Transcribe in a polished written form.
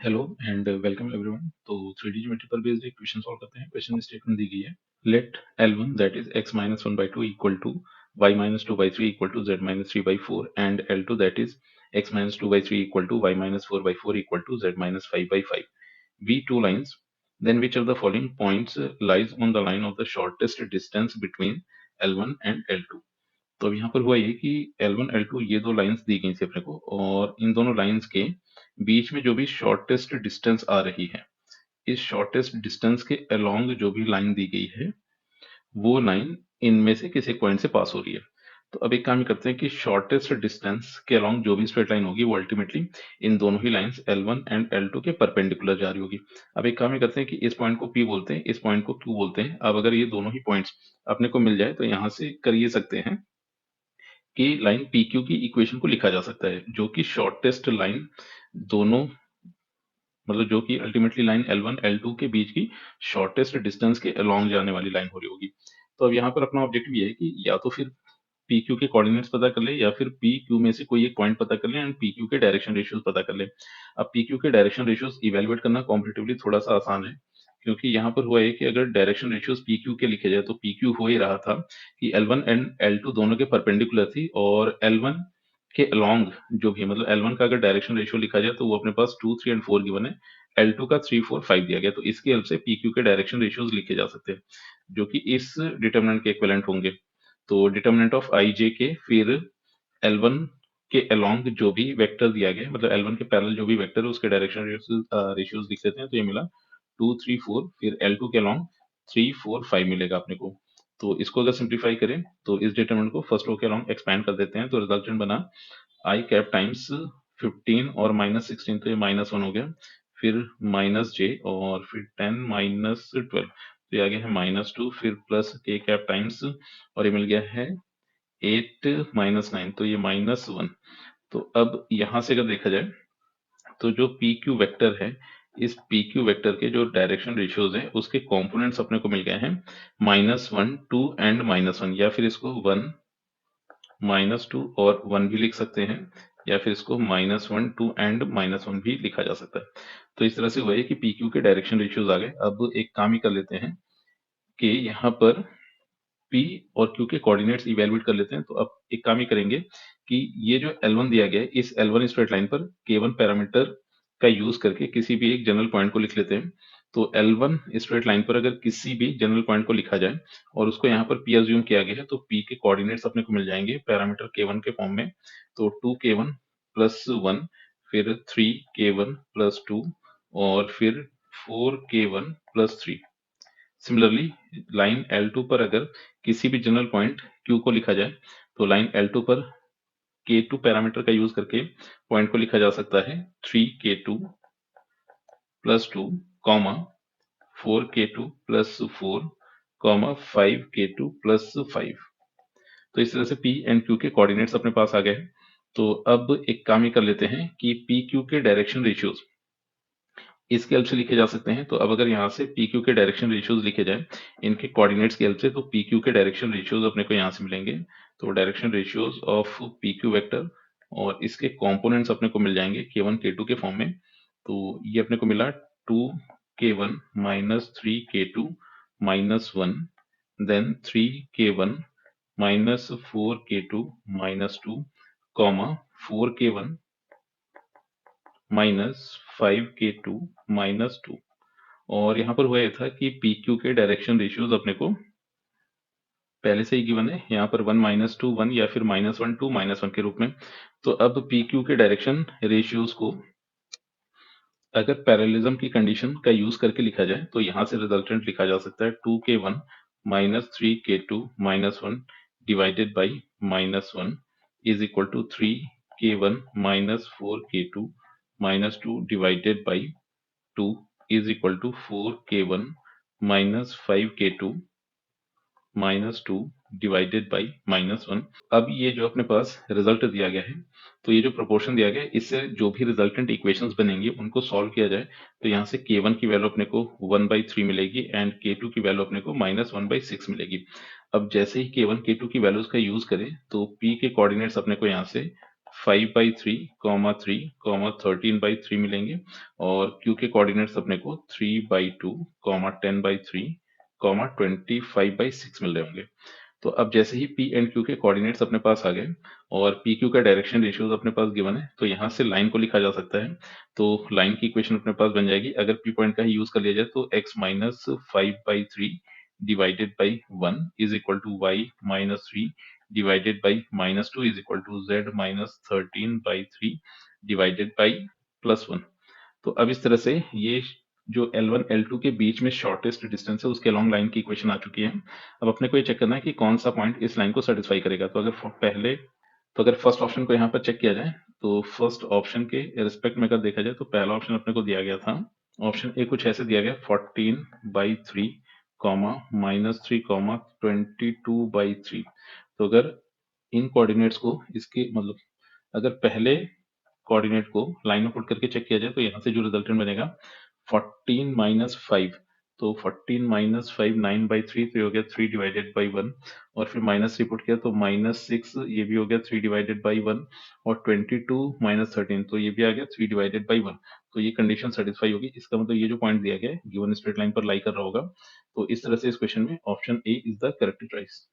Hello and welcome everyone. तो 3D geometry पर based एक क्वेश्चन सॉल्व करते हैं। क्वेश्चन स्टेटमेंट दी गई है, let L1 that is x minus 1 by 2 equal to y minus 2 by 3 equal to z minus 3 by 4 and L2 that is x minus 2 by 3 equal to y minus 4 by 4 equal to z minus 5 by 5 v two lines, then which of the following points lies on the line of the shortest distance between L1 and L2। तो अब यहाँ पर हुआ ये कि L1 L2 ये दो lines दी गई थी अपने को, और इन दोनों लाइंस के बीच में जो भी शॉर्टेस्ट डिस्टेंस आ रही है, इस शॉर्टेस्ट डिस्टेंस के अलोंग जो भी लाइन दी गई है वो लाइन इनमें से किसी पॉइंट से पास हो रही है। तो अब एक काम ही करते हैं कि शॉर्टेस्ट डिस्टेंस के अलोंग जो भी स्ट्रेट लाइन होगी वो अल्टीमेटली इन दोनों ही लाइंस L1 एंड L2 के परपेंडिकुलर जा रही होगी। अब एक काम ही करते हैं कि इस पॉइंट को P बोलते हैं, इस पॉइंट को Q बोलते हैं। अब अगर ये दोनों ही पॉइंट्स अपने को मिल जाए तो यहाँ से कर ये सकते हैं कि लाइन PQ की इक्वेशन को लिखा जा सकता है, जो कि शॉर्टेस्ट लाइन दोनों, मतलब जो कि अल्टीमेटली लाइन L1 L2 के बीच की शॉर्टेस्ट डिस्टेंस के अलोंग जाने वाली लाइन हो रही होगी। तो अब यहाँ पर अपना ऑब्जेक्टिव ये है कि या तो फिर PQ के कोऑर्डिनेट्स पता कर ले, या फिर PQ में से कोई एक पॉइंट पता कर ले एंड PQ के डायरेक्शन रेशियोज पता कर ले। अब PQ के डायरेक्शन रेशियोज इवेलुएट करना कॉम्परेटिवली थोड़ा सा आसान है, क्योंकि यहाँ पर हुआ है कि अगर डायरेक्शन रेशियोज PQ के लिखे जाए तो PQ हो ही रहा था कि L1 एंड L2 दोनों के परपेंडिकुलर थी, और L1 के अलोंग जो भी, मतलब L1 का अगर डायरेक्शन रेशियो लिखा जाए तो वो अपने पास 2, 3 एंड 4 गिवन है, L2 का 3, 4, 5 दिया गया। तो इसकी हेल्प से PQ के डायरेक्शन रेशियोज लिखे जा सकते हैं, जो कि इस डिटरमिनेंट के इक्विवेलेंट होंगे। तो डिटरमिनेंट ऑफ आई जे के फिर L1 के अलोंग जो भी वेक्टर दिया गया है, मतलब L1 के पैरेलल जो भी वेक्टर है उसके डायरेक्शन रेशियोज लिख लेते हैं। तो ये मिला 2, 3, 4, फिर L2 के अलोंग 3, 4, 5 मिलेगा अपने को। तो इसको अगर सिंप्लीफाई करें तो इस डिटरमिनेंट को फर्स्ट रो के अलोंग एक्सपैंड कर देते हैं, तो रिजल्टेंट बना आई कैप टाइम्स 15 और -16, तो ये -1 हो गया, फिर माइनस जे और फिर 10 -12, तो ये आ गया है -2, फिर प्लस के कैप टाइम्स और ये मिल गया है 8 -9, तो ये -1। तो अब यहाँ से अगर देखा जाए तो जो पी क्यू वेक्टर है, इस पी क्यू वेक्टर के जो डायरेक्शन रेशियोज है उसके कंपोनेंट्स अपने को मिल गए हैं -1, 2 एंड -1, या फिर इसको 1, -2 और 1 भी लिख सकते हैं, या फिर इसको -1, 2 एंड -1 भी लिखा जा सकता है। तो इस तरह से हुआ है कि पी क्यू के डायरेक्शन रेशियोज आ गए। अब एक काम ही कर लेते हैं कि यहाँ पर P और Q के कोऑर्डिनेट्स इवैल्यूएट कर लेते हैं। तो अब एक काम ही करेंगे कि ये जो L1 दिया गया है, इस L1 स्ट्रेट लाइन पर K1 पैरामीटर का यूज करके किसी भी एक जनरल पॉइंट को लिख लेते हैं। तो L1 स्ट्रेट लाइन पर अगर किसी भी जनरल पॉइंट को लिखा जाए और उसको यहाँ पर P अज्यूम किया गया है, तो P के कोऑर्डिनेट्स अपने को मिल जाएंगे पैरामीटर K1 के फॉर्म में। तो 2K1 प्लस 1, फिर 3K1 प्लस 2 और फिर 4K1 plus 3। Similarly line L2 पर अगर किसी भी जनरल पॉइंट Q को लिखा जाए तो लाइन L2 पर K2 पैरामीटर का यूज करके पॉइंट को लिखा जा सकता है 3K2 plus 2, comma 4K2 plus 4, comma 5K2 plus 5। तो इस तरह से P एंड Q के कोऑर्डिनेट्स अपने पास आ गए हैं। तो अब एक काम ही कर लेते हैं कि PQ के डायरेक्शन रेशियोज इसके हेल्प से लिखे जा सकते हैं। तो अब अगर यहाँ से पी क्यू के डायरेक्शन रेशियोज लिखे जाए इनके कोऑर्डिनेट्स की हेल्प से, तो पी क्यू के डायरेक्शन रेशियोज अपने को यहाँ से मिलेंगे। तो direction ratios of P Q vector और इसके कंपोनेंट्स अपने को मिल जाएंगे K1 K2 के फॉर्म में। तो ये अपने को मिला 2K1 minus 3K2 minus 1, then 3K1 minus 4K2 minus 2, comma 4K1 minus 5K2 minus 2। और यहाँ पर हुआ ये था कि पी क्यू के डायरेक्शन रेशियोज अपने को पहले से ही गिवन है, यहाँ पर 1 -2 1 या फिर -1 2 -1 के रूप में। तो अब पी क्यू के डायरेक्शन रेशियोज को अगर पैरेललिज्म की कंडीशन का यूज करके लिखा जाए तो यहाँ से रिजल्टेंट लिखा जा सकता है 2K1 minus 3K2 minus 1 divided by -1 is equal to 3K1 minus 4K2 minus 2 divided by 2 is equal to 4K1 minus 5K2 minus 2 divided by -1। अब ये जो अपने पास रिजल्ट दिया गया है, तो ये जो प्रोपोर्शन दिया गया है इससे जो भी रिजल्टेंट इक्वेशंस बनेंगी उनको सॉल्व किया जाए तो यहाँ से K1 की वैल्यू अपने को 1/3 मिलेगी एंड K2 की वैल्यू अपने को -1/6 मिलेगी। अब जैसे ही K1 K2 की वैल्यूज का यूज करें तो P के कोऑर्डिनेट्स अपने को यहाँ से 5/3, 3, 13/3 मिलेंगे और Q के कोऑर्डिनेट्स अपने को 3/2, 10/3, 25/6 मिल रहे होंगे। तो अब जैसे ही P एंड Q के कोऑर्डिनेट्स अपने पास आ गए और PQ का डायरेक्शन रेशियोज अपने पास गिवन है, तो यहाँ से लाइन को लिखा जा सकता है। तो लाइन की इक्वेशन अपने पास बन जाएगी, अगर P पॉइंट का ही यूज कर लिया जाए तो x minus 5/3 divided by 1 is equal to y minus 3 divided by minus 2 is equal to z minus 13/3 divided by +1। तो अब इस तरह से ये जो L1 L2 के बीच में शॉर्टेस्ट डिस्टेंस है उसके अलॉन्ग लाइन की इक्वेशन आ चुकी है। अब अपने को ये चेक करना है कि कौन सा पॉइंट इस लाइन को सेटिस्फाई करेगा। तो अगर फर्स्ट ऑप्शन को यहाँ पर चेक किया जाए तो फर्स्ट ऑप्शन के रिस्पेक्ट में अगर देखा जाए तो पहला ऑप्शन अपने को दिया गया था, ऑप्शन ए कुछ ऐसे दिया गया 14/3 -3 22/3। तो अगर इन कोऑर्डिनेट्स को इसके मतलब अगर पहले कोऑर्डिनेट को लाइन में पुट करके चेक किया जाए तो यहाँ से जो रिजल्टेंट बनेगा 14 - 5, तो 14 - 5 9/3, तो ये हो गया 3 डिवाइडेड बाई 1 और फिर -3 पुट किया तो -6, ये भी हो गया 3 डिवाइडेड बाई 1 और 22 - 13, तो ये भी आ गया 3 डिवाइडेड बाई 1। तो ये कंडीशन सेटिस्फाई होगी, इसका मतलब ये जो पॉइंट दिया गया है गिवन स्ट्रेट लाइन पर लाई कर रहा होगा। तो इस तरह से इस क्वेश्चन में option A is the correct choice.